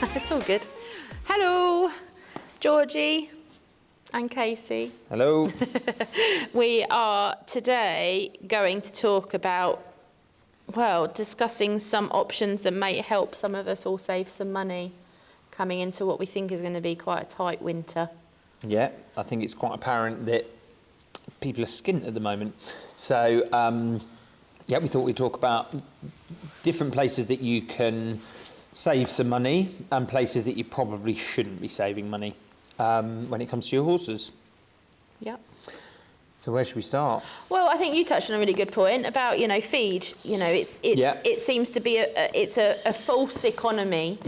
It's all good. Hello, Georgie and Casey. Hello. We are today going to talk about, well, discussing some options that may help some of us all save some money coming into what we think is going to be quite a tight winter. Yeah, I think it's quite apparent that people are skint at the moment. So, yeah, we thought we'd talk about different places that you can save some money and places that you probably shouldn't be saving money when it comes to your horses. Yep. So where should we start? Well, I think you touched on a really good point about, feed. It seems to be a false economy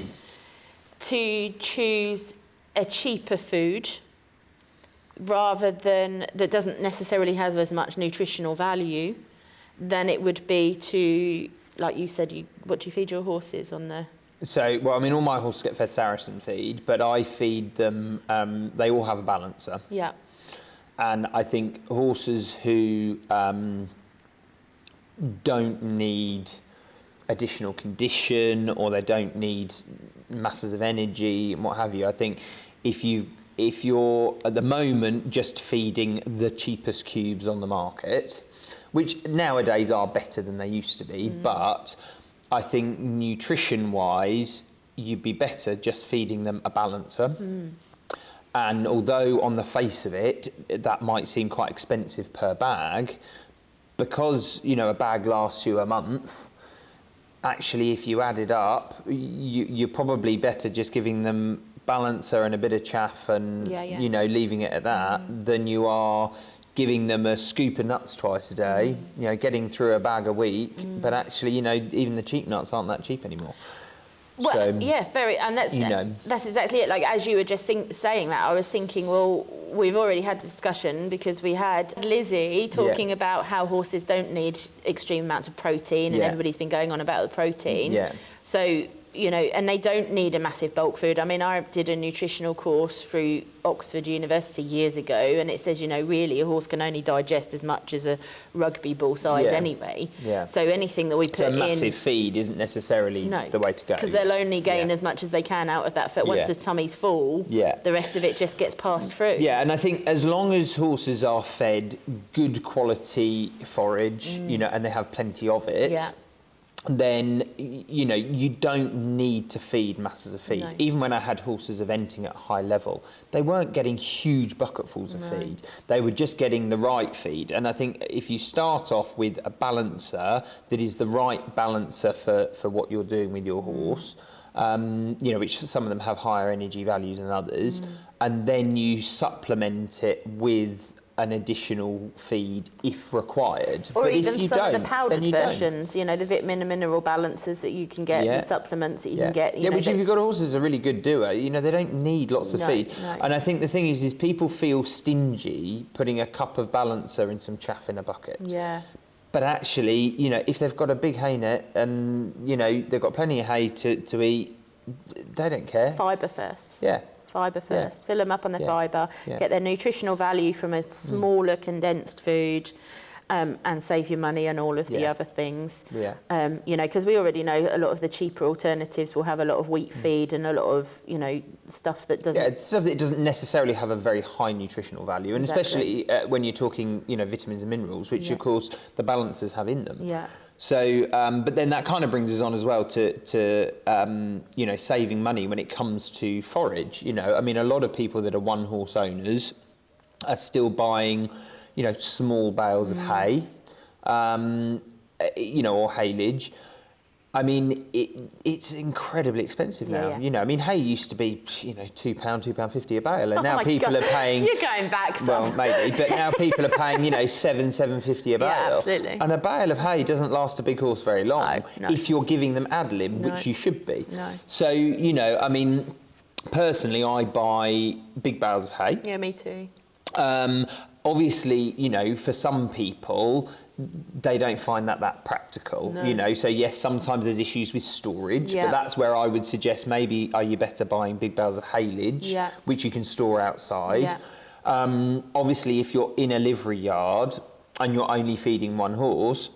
to choose a cheaper food rather than that doesn't necessarily have as much nutritional value than it would be to, like you said, what do you feed your horses on the? So, well, I mean, all my horses get fed Saracen feed, but I feed them, they all have a balancer. Yeah. And I think horses who don't need additional condition or they don't need masses of energy and what have you, I think if you're at the moment just feeding the cheapest cubes on the market, which nowadays are better than they used to be, but I think nutrition-wise, you'd be better just feeding them a balancer. And although on the face of it, that might seem quite expensive per bag, because, a bag lasts you a month, actually, if you add it up, you're probably better just giving them balancer and a bit of chaff and, leaving it at that, than you are giving them a scoop of nuts twice a day, getting through a bag a week, but actually, even the cheap nuts aren't that cheap anymore. Well, So, very, and that's exactly it. Like, as you were just saying that, I was thinking, well, we've already had the discussion because we had Lizzie talking about how horses don't need extreme amounts of protein, and everybody's been going on about the protein. Yeah. So, and they don't need a massive bulk food. I mean, I did a nutritional course through Oxford University years ago, and it says, really, a horse can only digest as much as a rugby ball size anyway. Yeah. So anything that we put in... a massive feed isn't necessarily the way to go. Because they'll only gain as much as they can out of that food. Once the tummy's full, the rest of it just gets passed through. Yeah, and I think as long as horses are fed good quality forage, and they have plenty of it, then, you don't need to feed masses of feed. No. Even when I had horses eventing at a high level, they weren't getting huge bucketfuls of feed. They were just getting the right feed. And I think if you start off with a balancer that is the right balancer for what you're doing with your horse, which some of them have higher energy values than others, and then you supplement it with an additional feed if required. Or but even if you some don't, of the powdered versions, the vitamin and mineral balances that you can get, the supplements that you can get. Which if you've got horses are really good doer, they don't need lots of feed. No. And I think the thing is people feel stingy putting a cup of balancer and some chaff in a bucket. Yeah. But actually, if they've got a big hay net and, they've got plenty of hay to eat, they don't care. Fibre first. Yeah. Fibre first. Fill them up on their fibre, get their nutritional value from a smaller condensed food, and save your money on all of the other things. Yeah. Because we already know a lot of the cheaper alternatives will have a lot of wheat feed and a lot of, stuff that doesn't... Yeah, stuff that doesn't necessarily have a very high nutritional value, and especially when you're talking, vitamins and minerals, which of course the balancers have in them. Yeah. So, but then that kind of brings us on as well to saving money when it comes to forage. I mean, a lot of people that are one-horse owners are still buying, small bales of hay, or haylage. I mean, it's incredibly expensive now. I mean, hay used to be, £2, £2.50 a bale, and now people are paying... You're going back some. Well, maybe, but now people are paying, £7.50 a bale. Yeah, absolutely. And a bale of hay doesn't last a big horse very long if you're giving them ad lib, which you should be. No. So, I mean, personally, I buy big bales of hay. Yeah, me too. Obviously, for some people, they don't find that practical, so yes, sometimes there's issues with storage, but that's where I would suggest maybe are you better buying big bales of haylage, which you can store outside. Obviously, if you're in a livery yard and you're only feeding one horse,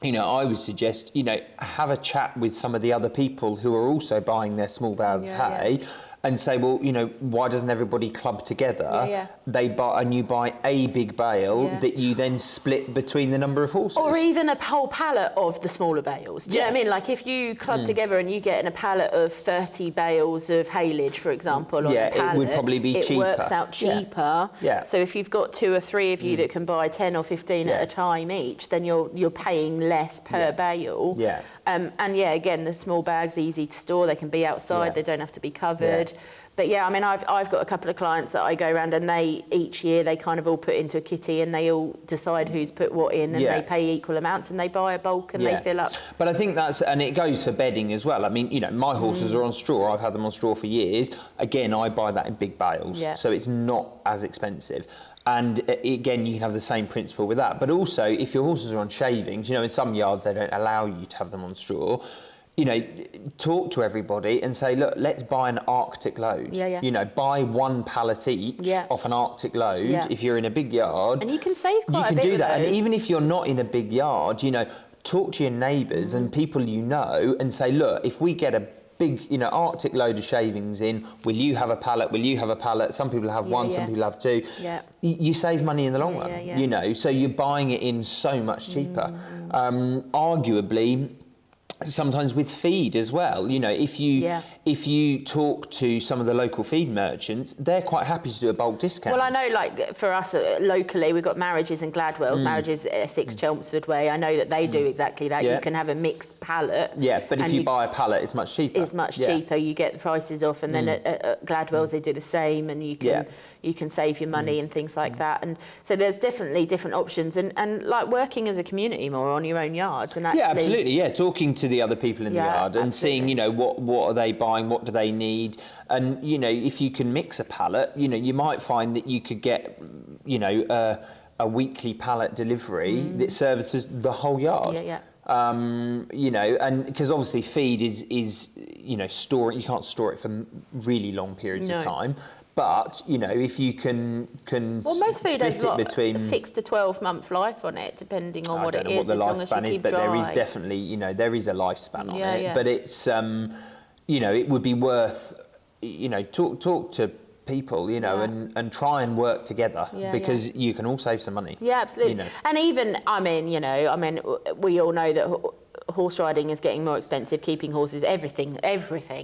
I would suggest, have a chat with some of the other people who are also buying their small bales of hay. And say, well, why doesn't everybody club together? They buy, and you buy a big bale that you then split between the number of horses. Or even a whole pallet of the smaller bales. Do you know what I mean? Like if you club together and you get in a pallet of 30 bales of haylage, for example, on a pallet, it would probably be cheaper. It works out cheaper. Yeah. So if you've got 2 or 3 of you that can buy 10 or 15 at a time each, then you're paying less per bale. Yeah. And again, the small bags easy to store. They can be outside. They don't have to be covered. But I've got a couple of clients that I go around, and each year they kind of all put into a kitty, and they all decide who's put what in, and they pay equal amounts, and they buy a bulk and they fill up. But I think and it goes for bedding as well. I mean, my horses are on straw. I've had them on straw for years. Again, I buy that in big bales, so it's not as expensive. And again, you can have the same principle with that. But also, if your horses are on shavings, in some yards they don't allow you to have them on straw. Talk to everybody and say, look, let's buy an Arctic load. Buy 1 pallet each off an Arctic load if you're in a big yard. And you can save quite a bit. You can do that. Those. And even if you're not in a big yard, talk to your neighbours and people and say, look, if we get a big, Arctic load of shavings in, will you have a pallet? Will you have a pallet? Some people have 1, some people have 2. You save money in the long run, so you're buying it in so much cheaper. Arguably, sometimes with feed as well, if you talk to some of the local feed merchants, they're quite happy to do a bulk discount. Well, I know, like for us locally, we've got Marriages in Gladwell, Marriages Essex, Chelmsford Way. I know that they do exactly that. You can have a mixed pallet. Yeah, but if you buy a pallet, it's much cheaper. It's much cheaper. You get the prices off, and then at Gladwell's they do the same, and you can save your money and things like that. And so there's definitely different options, and like working as a community more on your own yards. And actually, absolutely. Talking to the other people in the yard and seeing, what are they buying, what do they need, and if you can mix a pallet, you might find that you could get, a weekly pallet delivery that services the whole yard. And because obviously feed is storing, you can't store it for really long periods of time. But if you can most food has between 6 to 12 month life on it, depending on what it is. I don't know what the lifespan is, but there is dry. definitely there is a lifespan on it. Yeah. But it's it would be worth talk to people and try and work together because you can all save some money. Yeah, absolutely. And even we all know that horse riding is getting more expensive, keeping horses, everything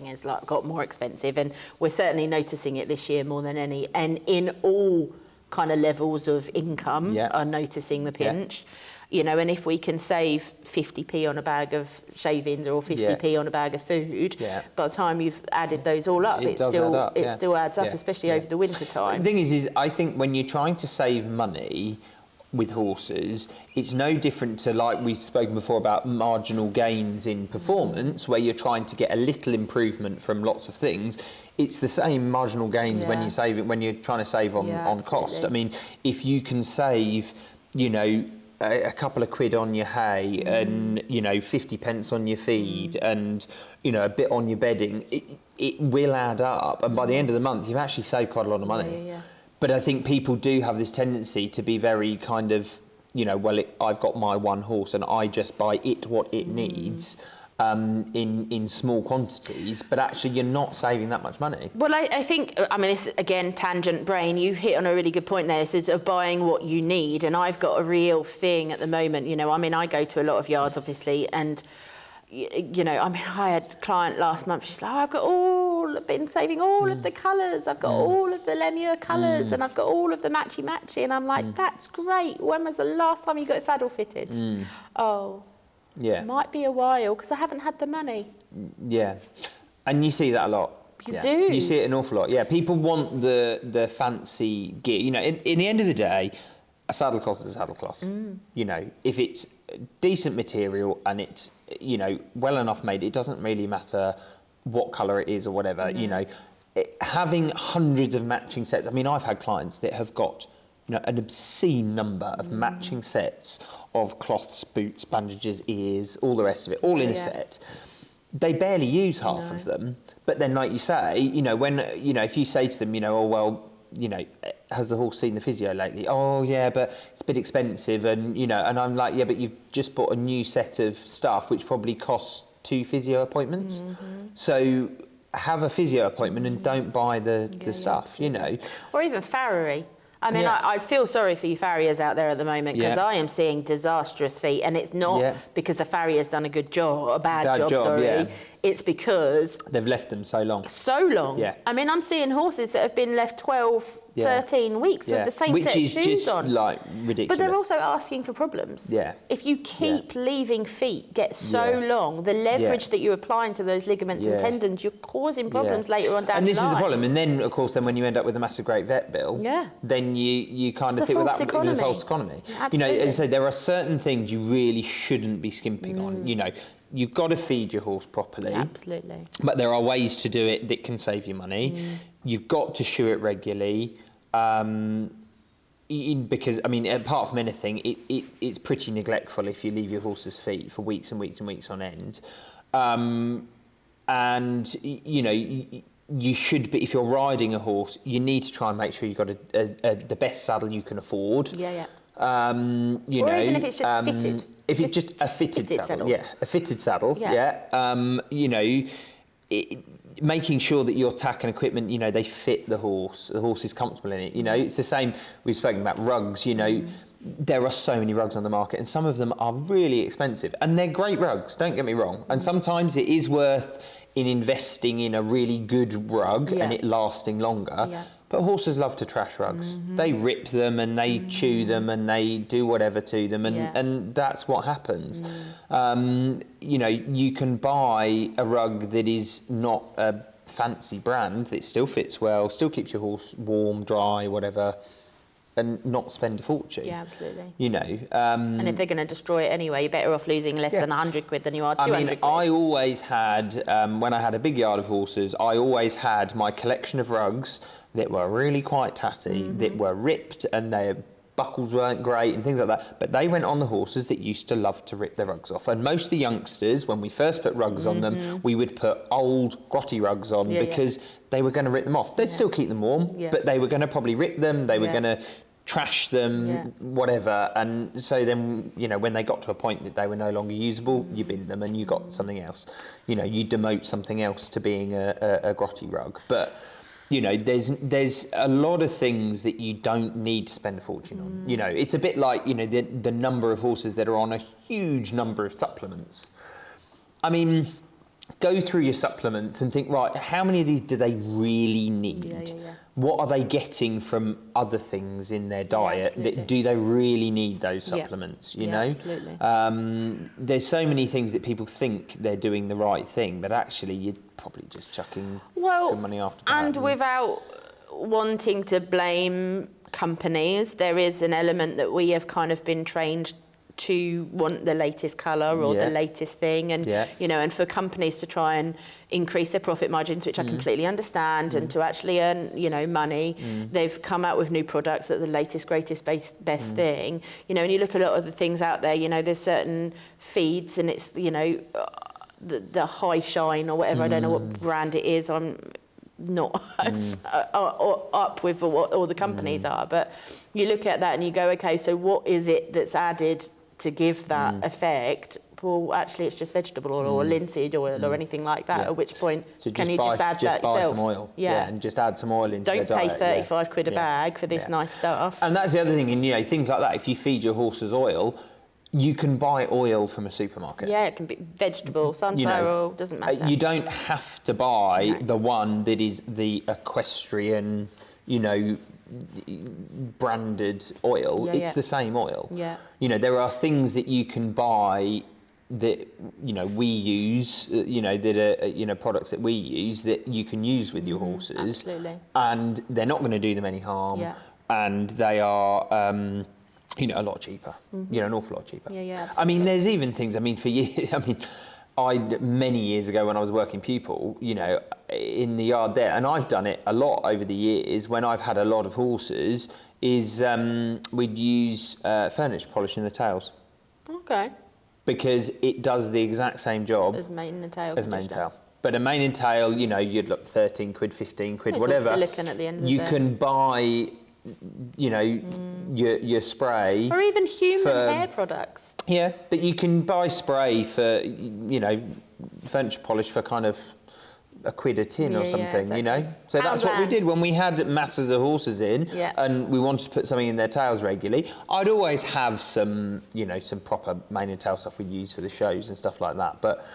is got more expensive, and we're certainly noticing it this year more than any, and in all kind of levels of income are noticing the pinch. And if we can save 50p on a bag of shavings or 50p on a bag of food, by the time you've added those all up, it still adds up, especially over the winter time. The thing is I think when you're trying to save money with horses, it's no different to, like we've spoken before about marginal gains in performance, where you're trying to get a little improvement from lots of things. It's the same marginal gains when you're trying to save on cost. I mean, if you can save, a couple of quid on your hay and 50 pence on your feed and a bit on your bedding, it will add up, and by the end of the month you've actually saved quite a lot of money. But I think people do have this tendency to be very kind of, I've got my one horse and I just buy it what it needs in small quantities, but actually you're not saving that much money. Well, I think, this, again, tangent brain, you hit on a really good point there. This is of buying what you need, and I've got a real thing at the moment, I go to a lot of yards, obviously, and I had a client last month, she's like, I've been saving all of the colours, I've got all of the Lemure colours, and I've got all of the matchy, and I'm like, that's great. When was the last time you got a saddle fitted? Might be a while, because I haven't had the money. And you see that a lot. You do. You see it an awful lot. People want the fancy gear. In the end of the day, a saddlecloth is a saddlecloth. If it's decent material and it's well enough made, it doesn't really matter what colour it is or whatever. Having hundreds of matching sets. I've had clients that have got an obscene number of matching sets of cloths, boots, bandages, ears, all the rest of it, all in a set. They barely use half of them. But then, like you say, when if you say to them, you know, has the horse seen the physio lately? Oh yeah, but it's a bit expensive, and you know, and I'm like, yeah, but you've just bought a new set of stuff which probably costs 2 physio appointments. So have a physio appointment and don't buy the stuff, you know. Or even farriery. I mean, I feel sorry for you farriers out there at the moment, because I am seeing disastrous feet, and it's not because the farrier's done a good job, a bad job, sorry. It's because they've left them so long. So long. Yeah. I mean, I'm seeing horses that have been left 12, 13 weeks with the same set of shoes on. Which is just like ridiculous. But they're also asking for problems. Yeah. If you keep leaving feet get so long, the leverage that you're applying to those ligaments and tendons, you're causing problems later on down the line. And this is the problem. And then, of course, when you end up with a massive great vet bill, then you kind of think, well, that was a false economy. Absolutely. You know, as I say, there are certain things you really shouldn't be skimping on. You know, you've got to feed your horse properly. Absolutely. But there are ways to do it that can save you money. You've got to shoe it regularly. Because, I mean, apart from anything, it's pretty neglectful if you leave your horse's feet for weeks and weeks and weeks on end. And, you know, you should be, if you're riding a horse, you need to try and make sure you've got the best saddle you can afford. You or know, even if it's just fitted. If it's just a fitted saddle. A fitted saddle, you know, making sure that your tack and equipment, you know, they fit the horse is comfortable in it. You know, it's the same, we've spoken about rugs, you know, there are so many rugs on the market, and some of them are really expensive, and they're great rugs, don't get me wrong. And sometimes it is worth in investing in a really good rug and it lasting longer. But horses love to trash rugs. They rip them and they chew them and they do whatever to them, and that's what happens. You know, you can buy a rug that is not a fancy brand, that still fits well, still keeps your horse warm, dry, whatever, and not spend a fortune. Yeah, absolutely. You know. And if they're going to destroy it anyway, you're better off losing less than 100 quid than you are 200 quid. I always had, when I had a big yard of horses, I always had my collection of rugs that were really quite tatty, that were ripped, and their buckles weren't great and things like that. But they went on the horses that used to love to rip their rugs off. And most of the youngsters, when we first put rugs on them, we would put old grotty rugs on because they were going to rip them off. They'd still keep them warm, but they were going to probably rip them. They were going to trash them, whatever. And so then, you know, when they got to a point that they were no longer usable, you bin them and you got something else. You know, you demote something else to being a grotty rug. But you know, there's a lot of things that you don't need to spend a fortune on. You know, it's a bit like, you know, the number of horses that are on a huge number of supplements. I mean, go through your supplements and think, right, how many of these do they really need? What are they getting from other things in their diet? Do they really need those supplements, you know? Absolutely. There's so many things that people think they're doing the right thing, but actually you're probably just chucking good money after bad. And without wanting to blame companies, there is an element that we have kind of been trained to want the latest colour or the latest thing, and you know, and for companies to try and increase their profit margins, which I completely understand, and to actually earn, you know, money, they've come out with new products that are the latest, greatest, best thing. You know, and you look at a lot of the things out there, you know, there's certain feeds, and it's, you know, the High Shine or whatever, I don't know what brand it is, I'm not up with what all the companies are, but you look at that and you go, okay, so what is it that's added to give that effect? Well, actually, it's just vegetable oil or linseed oil or anything like that. At which point, so can you just add that buy yourself? Some oil, and just add some oil into their diet. Don't pay 35 quid a bag for this nice stuff. And that's the other thing, and you know, things like that. If you feed your horses oil, you can buy oil from a supermarket. Yeah, it can be vegetable, sunflower oil, doesn't matter. You don't have to buy the one that is the Equestrian, you know, branded oil. It's the same oil. You know, there are things that you can buy that, you know, we use, you know, that are, you know, products that we use that you can use with your horses. Absolutely. And they're not going to do them any harm. And they are, you know, a lot cheaper. You know, an awful lot cheaper. I mean, there's even things, I mean, for years, I mean, many years ago when I was working pupil, you know, in the yard there, and I've done it a lot over the years when I've had a lot of horses, is we'd use furniture polish in the tails. Okay. Because it does the exact same job as mane and tail. But a mane and tail, you know, you'd look 13 quid, 15 quid, It's whatever. all silicone at the end of the you day. can buy, you know, your spray. Or even human hair products. Yeah, but you can buy spray for, you know, furniture polish for kind of a quid a tin or something, exactly. you know. So that's what we did when we had masses of horses in, and we wanted to put something in their tails regularly. I'd always have some, you know, some proper mane and tail stuff we'd use for the shows and stuff like that. But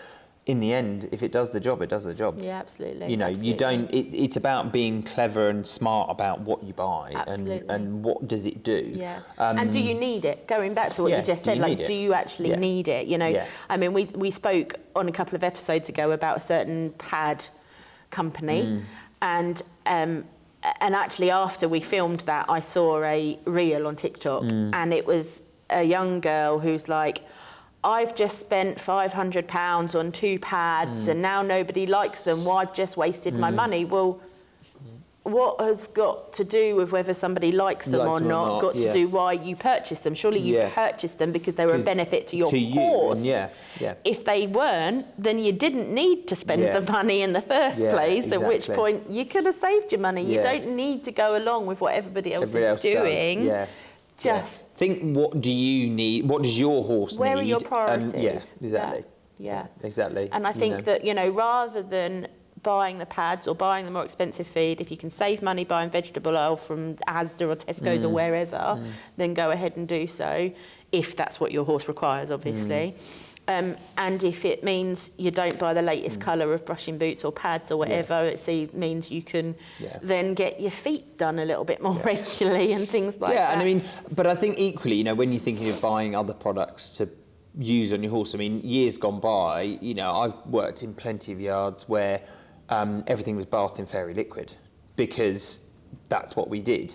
in the end, if it does the job, it does the job. Yeah, absolutely. You know, you don't. It's about being clever and smart about what you buy, and what does it do. Yeah. And do you need it? Going back to what you just said, like, do you actually need it? You know, I mean, we spoke on a couple of episodes ago about a certain pad company, and actually after we filmed that, I saw a reel on TikTok, and it was a young girl who's like, I've just spent £500 on 2 pads and now nobody likes them. Well, I've just wasted my money. Well, what has got to do with whether somebody likes them or not got to do why you purchased them? Surely you purchased them because they were a benefit to your horse. If they weren't, then you didn't need to spend the money in the first place, at which point you could have saved your money. You don't need to go along with what everybody else is doing. Just think, what do you need? What does your horse need? Where are your priorities? Exactly. Exactly. And I think that, you know, rather than buying the pads or buying the more expensive feed, if you can save money buying vegetable oil from Asda or Tesco's or wherever, then go ahead and do so, if that's what your horse requires, obviously. And if it means you don't buy the latest colour of brushing boots or pads or whatever, it means you can then get your feet done a little bit more regularly and things like that. Yeah, and I mean, but I think equally, you know, when you're thinking of buying other products to use on your horse, I mean, years gone by, you know, I've worked in plenty of yards where everything was bathed in fairy liquid because that's what we did.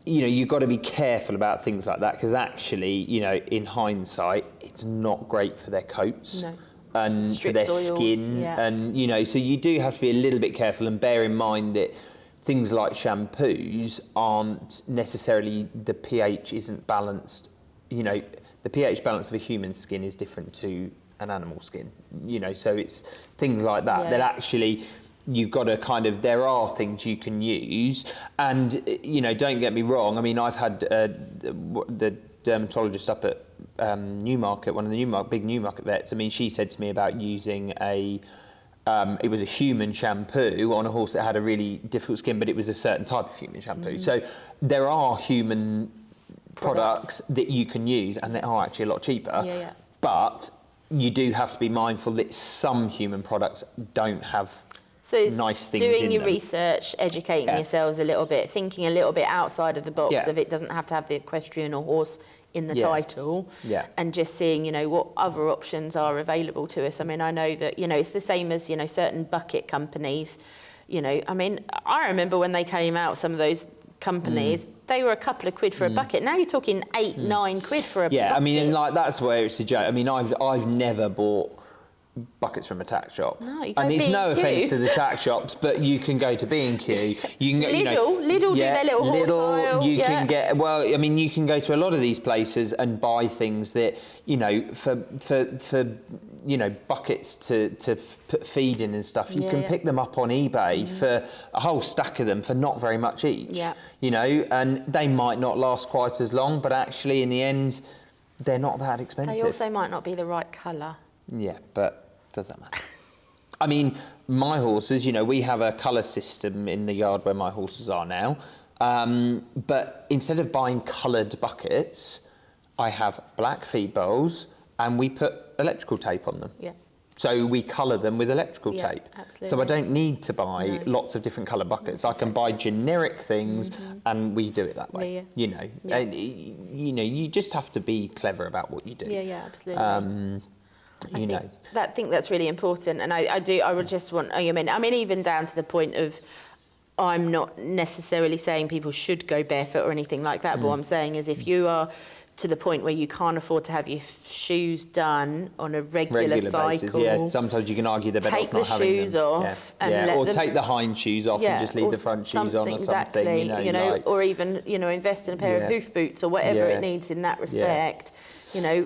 You know, you've got to be careful about things like that because actually, you know, in hindsight, it's not great for their coats and for their skin. And, you know, so you do have to be a little bit careful and bear in mind that things like shampoos aren't necessarily, the pH isn't balanced. You know, the pH balance of a human skin is different to an animal skin, you know, so it's things like that that actually you've got to kind of, there are things you can use. And, you know, don't get me wrong, I mean, I've had the dermatologist up at Newmarket, one of the big Newmarket vets, I mean, she said to me about using it was a human shampoo on a horse that had a really difficult skin, but it was a certain type of human shampoo. So there are human products that you can use, and they are actually a lot cheaper. But you do have to be mindful that some human products don't have nice things in them. Doing your research, educating yourselves a little bit, thinking a little bit outside of the box of it doesn't have to have the equestrian or horse in the title, and just seeing, you know, what other options are available to us. I mean, I know that, you know, it's the same as, you know, certain bucket companies, you know, I mean, I remember when they came out, some of those companies, they were a couple of quid for a bucket. Now you're talking 8, 9 quid for a bucket. Yeah, I mean, and like that's where it's a joke. I mean, I've never bought buckets from a tack shop. No, you go and it's B&Q. no offence to the tack shops, but you can go to B&Q. You can go, Lidl do their little horse aisle. You can get, well, I mean, you can go to a lot of these places and buy things that, you know, for you know, buckets to put feed in and stuff. You can pick them up on eBay for a whole stack of them for not very much each. You know, and they might not last quite as long, but actually in the end, they're not that expensive. They also might not be the right colour. Yeah, but does that matter? I mean, my horses, you know, we have a colour system in the yard where my horses are now. But instead of buying coloured buckets, I have black feed bowls and we put electrical tape on them. So we colour them with electrical tape. Absolutely. So I don't need to buy lots of different colour buckets. I can buy generic things and we do it that way. You know, and, you know, you just have to be clever about what you do. Absolutely. I think that's really important, and I would just want. I mean, even down to the point of, I'm not necessarily saying people should go barefoot or anything like that. But what I'm saying is, if you are to the point where you can't afford to have your shoes done on a regular cycle, basis, sometimes you can argue they're better off not having them. Take the shoes off, and or take the hind shoes off and just leave the front shoes on or something. You know, or even, you know, invest in a pair of hoof boots or whatever it needs in that respect. You know,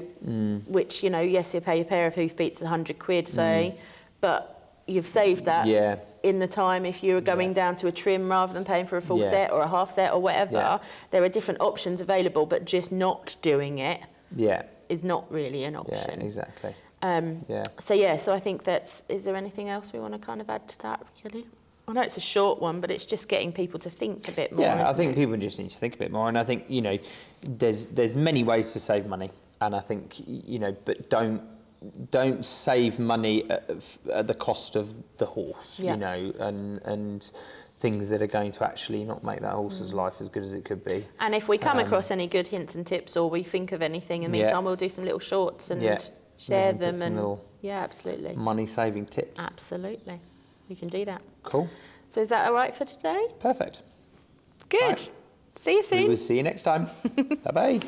which, you know, yes, you pay a pair of hoof boots 100 quid, say, but you've saved that in the time if you're going down to a trim rather than paying for a full set or a half set or whatever. Yeah. There are different options available, but just not doing it is not really an option. Yeah, exactly. So I think is there anything else we want to kind of add to that, really? I know it's a short one, but it's just getting people to think a bit more. Yeah, I think people just need to think a bit more. And I think, you know, there's many ways to save money. And I think, you know, but don't save money at the cost of the horse, you know, and things that are going to actually not make that horse's life as good as it could be. And if we come across any good hints and tips, or we think of anything in the meantime, we'll do some little shorts and share them. And absolutely. Money saving tips. Absolutely. We can do that. Cool. So is that all right for today? Perfect. Good. Right. See you soon. We will see you next time. Bye-bye.